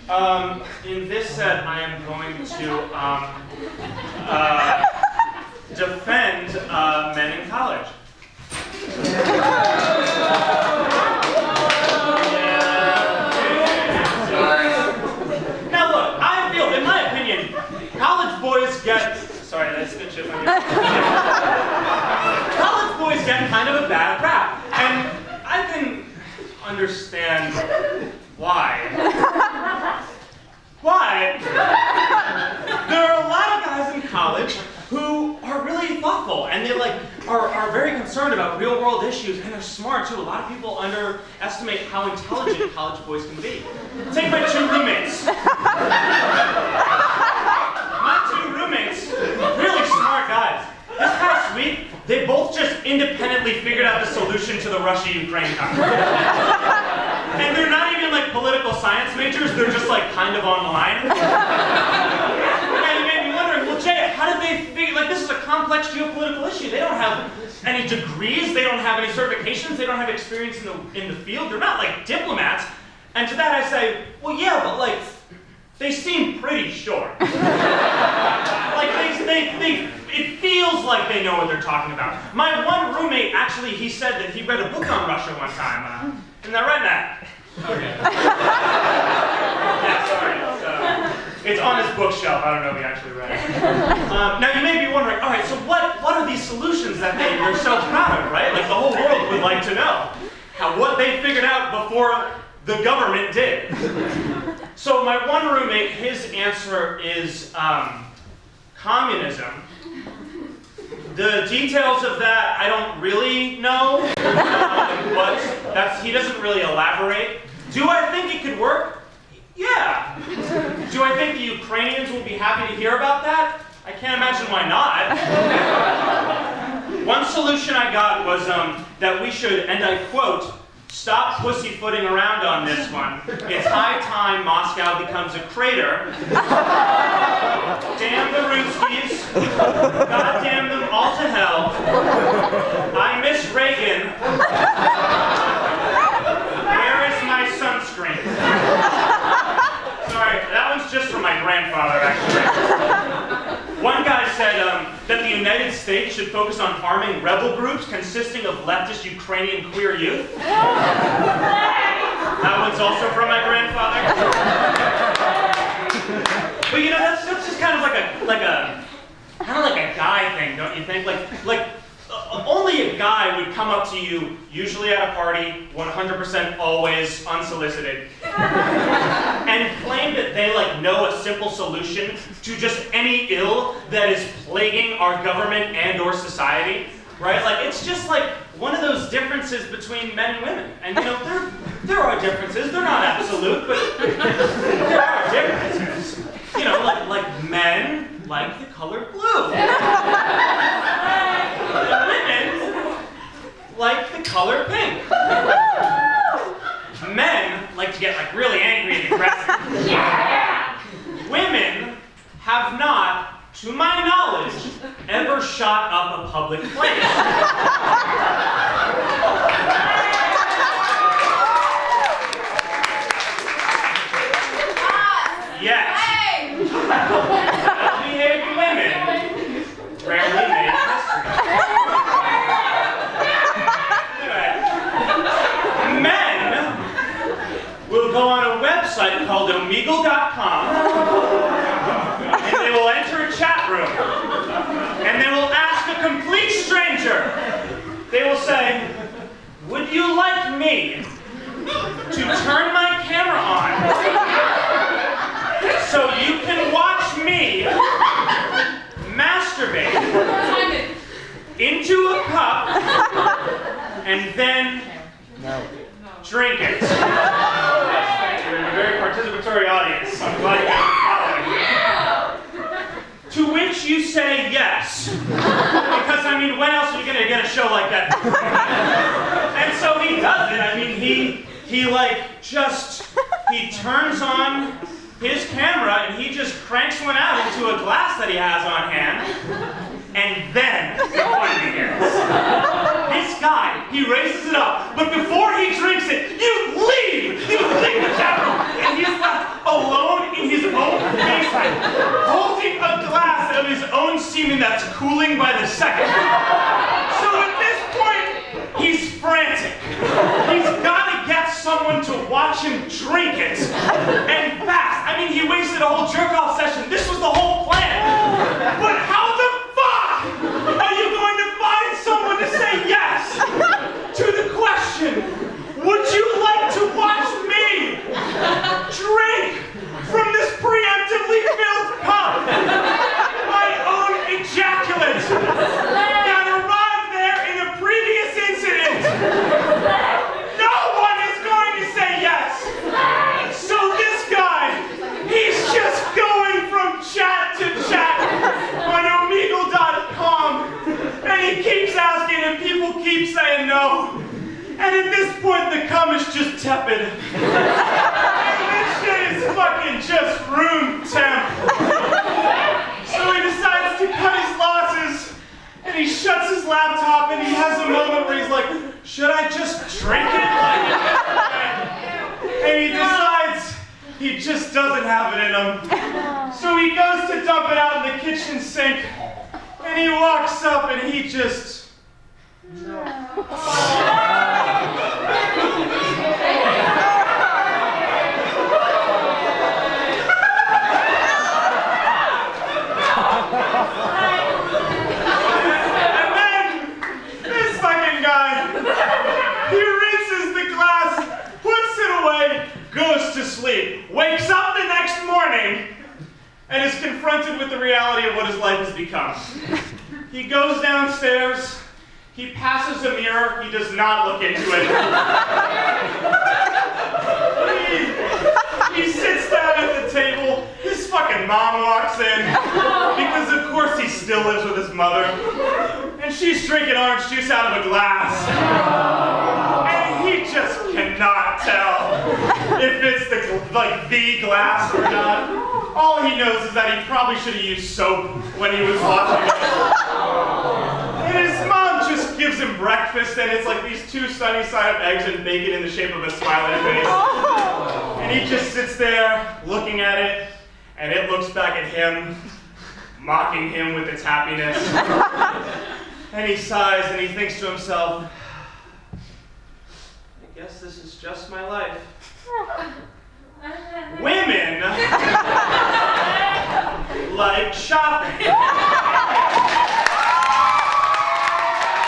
In this set, I am going to defend men in college. Now look, I feel, in my opinion, college boys get... Sorry, did I spit shit on you? College boys get kind of a bad rap, and I can understand why. But there are a lot of guys in college who are really thoughtful, and they are very concerned about real-world issues, and they're smart too. A lot of people underestimate how intelligent college boys can be. Take my two roommates. My two roommates, really smart guys. This past week, they both just independently figured out the solution to the Russia-Ukraine conflict. And they're not even like political science majors, they're just like kind of online. And you may be wondering, well Jay, how did they figure, like this is a complex geopolitical issue. They don't have any degrees, they don't have any certifications, they don't have experience in the field, they're not like diplomats. And to that I say, well yeah, but like, they seem pretty sure. Like it feels like they know what they're talking about. My one roommate, actually, he said that he read a book on Russia one time. Isn't that right, Matt? Okay. Yeah, sorry. It's on his bookshelf. I don't know if he actually read it. Now you may be wondering, all right, so what are these solutions that they're so proud of, right? Like the whole world would like to know what they figured out before the government did. So my one roommate, his answer is communism. The details of that I don't really know, but he doesn't really elaborate. Do I think it could work? Yeah. Do I think the Ukrainians will be happy to hear about that? I can't imagine why not. One solution I got was that we should, and I quote, "Stop pussyfooting around on this one. It's high time Moscow becomes a crater. Damn the Ruskies. God damn them all to hell. I miss Reagan. Where is my sunscreen?" Sorry, that one's just for my grandfather, actually. One guy said that the United States should focus on arming rebel groups consisting of leftist Ukrainian queer youth. That one's also from my grandfather. But you know, that's just kind of like a guy thing, don't you think? Like only a guy would come up to you, usually at a party, 100% always unsolicited, and claim that they know a simple solution to just any ill that is plaguing our government and or society, right? Like it's just like one of those differences between men and women. And you know, there are differences. They're not absolute, but there are differences. You know, like men like the color blue. And women like the color pink. Men like to get really angry and aggressive. Yeah! Women have not, to my knowledge, ever shot up a public place. Yes. Well-behaved women rarely made history. Anyway, men will go on a website called omegle.com and they will enter a chat room and they will ask a complete stranger. They will say, "Would you like me to turn my camera on so you can watch me masturbate into a cup and then drink it?" You're in a very participatory audience. I'm glad you guys are following. To which you say yes. Because, I mean, when else are you going to get a show like that? And so he does it. I mean, he turns on his camera and he just cranks one out into a glass that he has on hand. And then the fun begins. This guy, he raises it up, but before he drinks it, you leave the chat room, and he's left alone semen that's cooling by the second. So at this point, he's frantic. He's got to get someone to watch him drink it, and fast. I mean, he wasted a whole jerk-off session. This was the whole plan. But how the fuck are you going to find someone to say yes to the question, would you like to watch me drink from this preemptively filled cup my own ejaculate that arrived there in a previous incident? No one is going to say yes. So this guy, he's just going from chat to chat on Omegle.com, and he keeps asking and people keep saying no. And at this point, the cum is just tepid. And this shit is fucking just room temp. So he decides to cut his losses, and he shuts his laptop, and he has a moment where he's like, should I just drink it? And he decides he just doesn't have it in him. So he goes to dump it out in the kitchen sink, and he walks up, and he just... goes to sleep, wakes up the next morning, and is confronted with the reality of what his life has become. He goes downstairs, he passes a mirror, he does not look into it. He sits down at the table, his fucking mom walks in, because of course he still lives with his mother, and she's drinking orange juice out of a glass. And he just cannot tell if it's the glass or not. All he knows is that he probably should have used soap when he was watching it. And his mom just gives him breakfast, and it's like these two sunny-side up eggs and bacon in the shape of a smiley face. And he just sits there looking at it, and it looks back at him, mocking him with its happiness. And he sighs and he thinks to himself, I guess this is just my life. Women like shopping.